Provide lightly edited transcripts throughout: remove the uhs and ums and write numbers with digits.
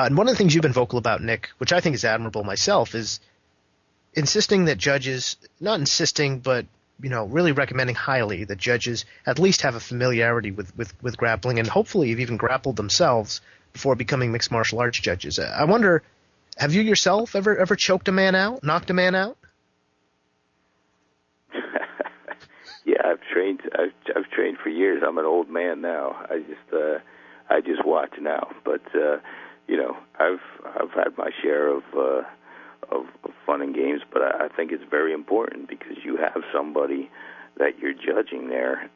And one of the things you've been vocal about, Nick, which I think is admirable myself, is insisting that judges, not insisting, but really recommending highly that judges at least have a familiarity with grappling, and hopefully have even grappled themselves before becoming mixed martial arts judges. I wonder, have you yourself ever choked a man out, knocked a man out? Yeah, I've trained for years. I'm an old man now. I just watch now. But I've had my share of fun and games. But I think it's very important because you have somebody that you're judging there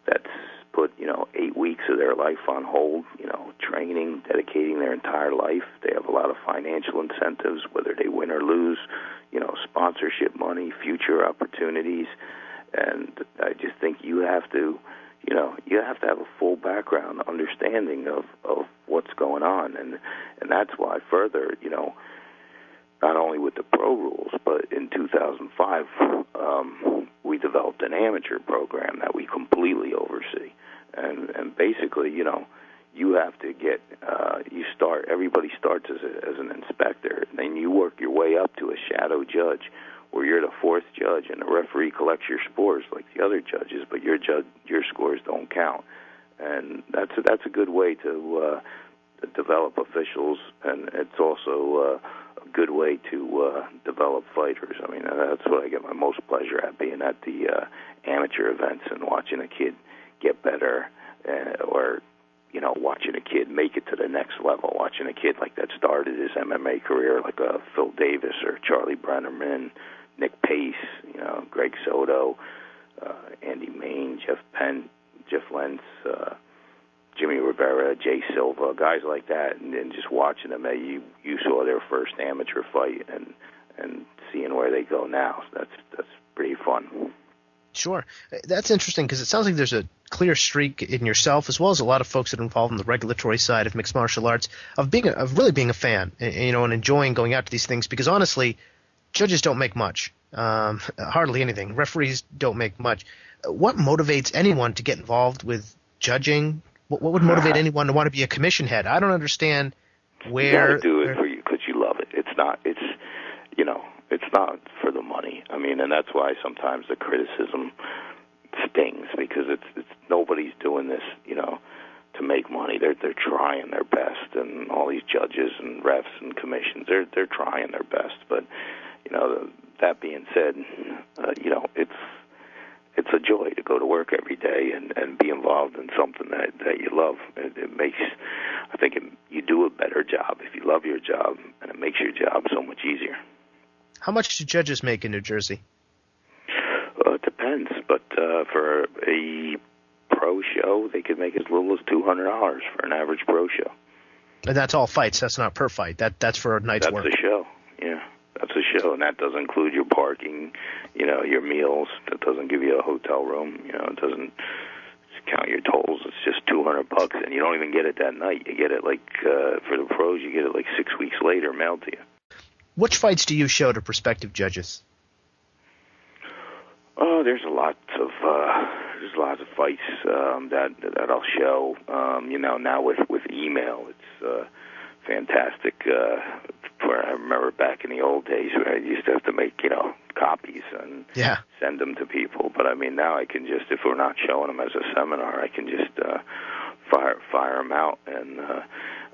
that's put 8 weeks of their life on hold. Training, dedicating their entire life. They have a lot of financial incentives, whether they win or lose. Sponsorship money, future opportunities. And I just think you have to have a full background understanding of what's going on, and that's why further, not only with the pro rules, but in 2005, we developed an amateur program that we completely oversee, and basically, you have to get everybody starts as an inspector, and then you work your way up to a shadow judge, where you're the fourth judge, and the referee collects your scores like the other judges, but your scores don't count. And that's a good way to develop officials, and it's also a good way to develop fighters. I mean, that's what I get my most pleasure at, being at the amateur events and watching a kid get better, or watching a kid make it to the next level, watching a kid like that started his MMA career, like a Phil Davis or Charlie Brennerman, Nick Pace, Greg Soto, Andy Main, Jeff Penn, Jeff Lentz, Jimmy Rivera, Jay Silva, guys like that, and then just watching them, you saw their first amateur fight and seeing where they go now. So that's pretty fun. Sure. That's interesting because it sounds like there's a clear streak in yourself, as well as a lot of folks that are involved in the regulatory side of mixed martial arts, of really being a fan, and enjoying going out to these things, because honestly, judges don't make much, hardly anything. Referees don't make much. What motivates anyone to get involved with judging? What would motivate anyone to want to be a commission head? I don't understand where. You got to do it because you love it. It's not for the money. I mean, and that's why sometimes the criticism stings, because it's nobody's doing this, to make money. They're trying their best, and all these judges and refs and commissions, they're trying their best. But that being said, it's a joy to go to work every day and be involved in something that you love. It makes, I think, you do a better job if you love your job, and it makes your job so much easier. How much do judges make in New Jersey? It depends, but for a pro show, they could make as little as $200 for an average pro show. And that's all fights. That's not per fight. That's for a night's work. That's a show. Yeah, that's a show, and that doesn't include your parking, your meals. That doesn't give you a hotel room. It doesn't count your tolls. It's just $200, and you don't even get it that night. You get it for the pros, you get it 6 weeks later mailed to you. Which fights do you show to prospective judges? Oh, there's lots of fights that I'll show. Now with email, it's fantastic. I remember back in the old days when I used to have to make copies and send them to people. But I mean, now I can just, if we're not showing them as a seminar, I can just fire them out and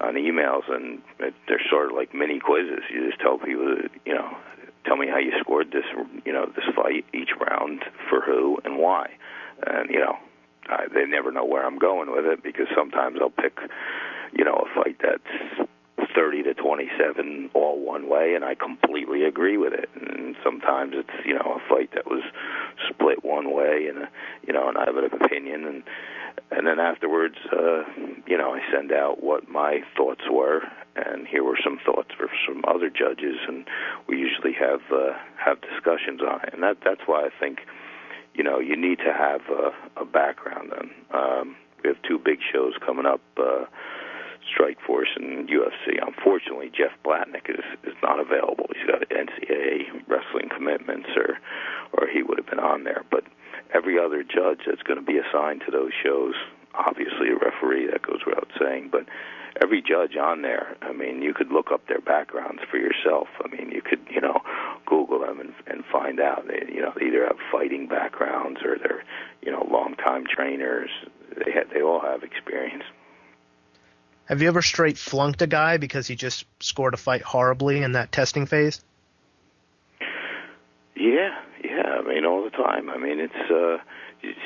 on emails, and they're sort of like mini quizzes. You just tell people, tell me how you scored this, this fight, each round, for who and why. And they never know where I'm going with it, because sometimes I'll pick, a fight that's 30-27 all one way, and I completely agree with it. And sometimes it's a fight that was split one way, and and I have an opinion, and then afterwards I send out what my thoughts were, and here were some thoughts for some other judges, and we usually have discussions on it. And that's why I think you need to have a background. And we have two big shows coming up, Strike Force and UFC. Unfortunately, Jeff Blatnick is not available. He's got NCAA wrestling commitments, or he would have been on there. But every other judge that's going to be assigned to those shows, obviously a referee, that goes without saying, but every judge on there, I mean, you could look up their backgrounds for yourself. I mean, you could, Google them and find out. They either have fighting backgrounds or they're, long-time trainers. They all have experience. Have you ever straight flunked a guy because he just scored a fight horribly in that testing phase? Yeah, I mean, all the time. I mean, it's so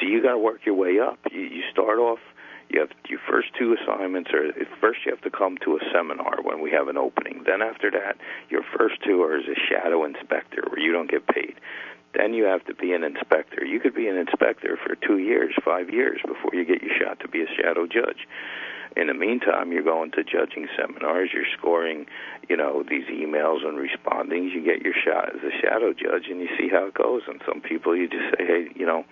you got to work your way up. You start off. You have your first two assignments, or first you have to come to a seminar when we have an opening. Then after that, your first two are as a shadow inspector where you don't get paid. Then you have to be an inspector. You could be an inspector for 2 years, 5 years before you get your shot to be a shadow judge. In the meantime, you're going to judging seminars, you're scoring, these emails and responding. You get your shot as a shadow judge, and you see how it goes. And some people, you just say, hey, I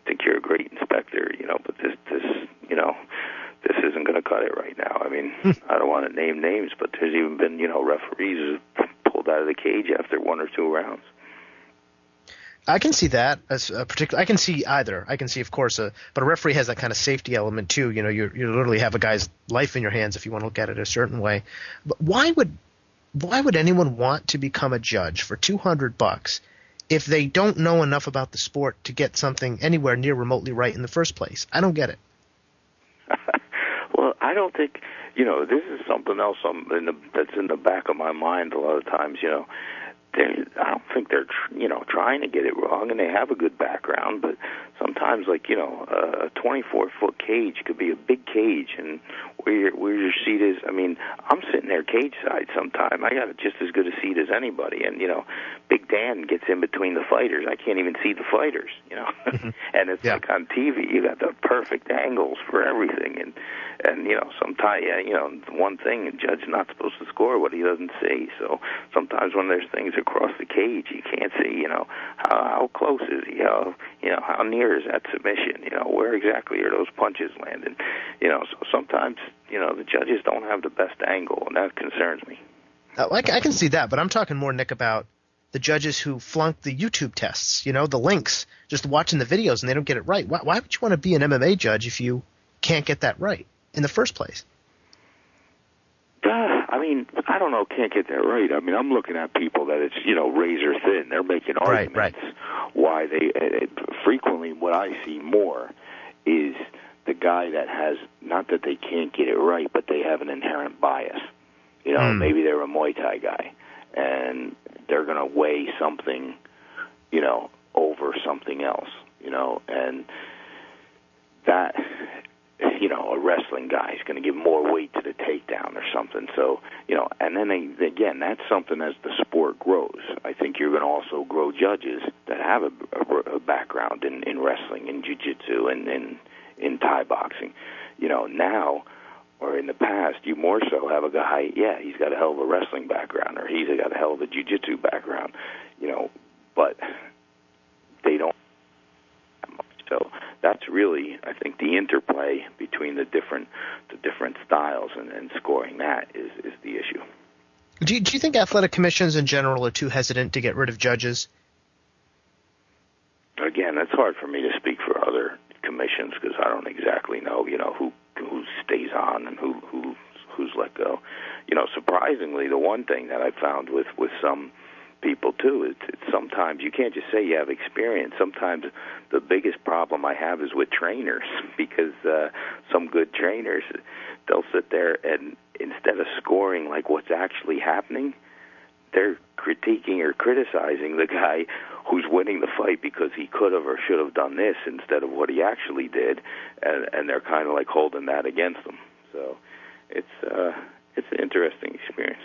think you're a great inspector, but this isn't going to cut it right now. I mean, I don't want to name names, but there's even been, referees who've pulled out of the cage after 1 or 2 rounds. I can see that as a particular. I can see either. I can see, of course, but a referee has that kind of safety element too. You literally have a guy's life in your hands if you want to look at it a certain way. But why would anyone want to become a judge for $200 if they don't know enough about the sport to get something anywhere near remotely right in the first place? I don't get it. Well, I don't think this is something else that's in the back of my mind a lot of times. I don't think they're trying to get it wrong, and they have a good background, but sometimes a 24-foot cage could be a big cage, and where your seat is, I mean, I'm sitting there cage side sometime. I got just as good a seat as anybody, and Big Dan gets in between the fighters. I can't even see the fighters, and it's like on TV, you got the perfect angles for everything, and sometimes one thing, a judge not supposed to score what he doesn't see. So sometimes when there's things across the cage, you can't see, how close is he? How near is that submission? Where exactly are those punches landing? So sometimes, the judges don't have the best angle, and that concerns me. I can see that, but I'm talking more, Nick, about the judges who flunk the YouTube tests, the links, just watching the videos, and they don't get it right. Why would you want to be an MMA judge if you can't get that right in the first place? I mean, I don't know, can't get that right. I mean, I'm looking at people that it's, razor thin. They're making arguments why they frequently what I see more is the guy that has, not that they can't get it right, but they have an inherent bias. Maybe they're a Muay Thai guy, and they're going to weigh something, over something else, and that, a wrestling guy is going to give more weight to the takedown or something. So, and then again, that's something as the sport grows. I think you're going to also grow judges that have a background in wrestling, in jiu-jitsu, and in Thai boxing. Now, or in the past, you more so have a guy, he's got a hell of a wrestling background, or he's got a hell of a jiu-jitsu background, but they don't. So that's really, I think, the interplay between the different styles and scoring that is the issue. Do you think athletic commissions in general are too hesitant to get rid of judges? Again, it's hard for me to speak for other commissions because I don't exactly know, who stays on and who's let go. Surprisingly, the one thing that I found with some people too, it's sometimes you can't just say you have experience. Sometimes the biggest problem I have is with trainers because some good trainers, they'll sit there and instead of scoring like what's actually happening, they're critiquing or criticizing the guy who's winning the fight because he could have or should have done this instead of what he actually did, and they're kind of like holding that against them. So it's an interesting experience.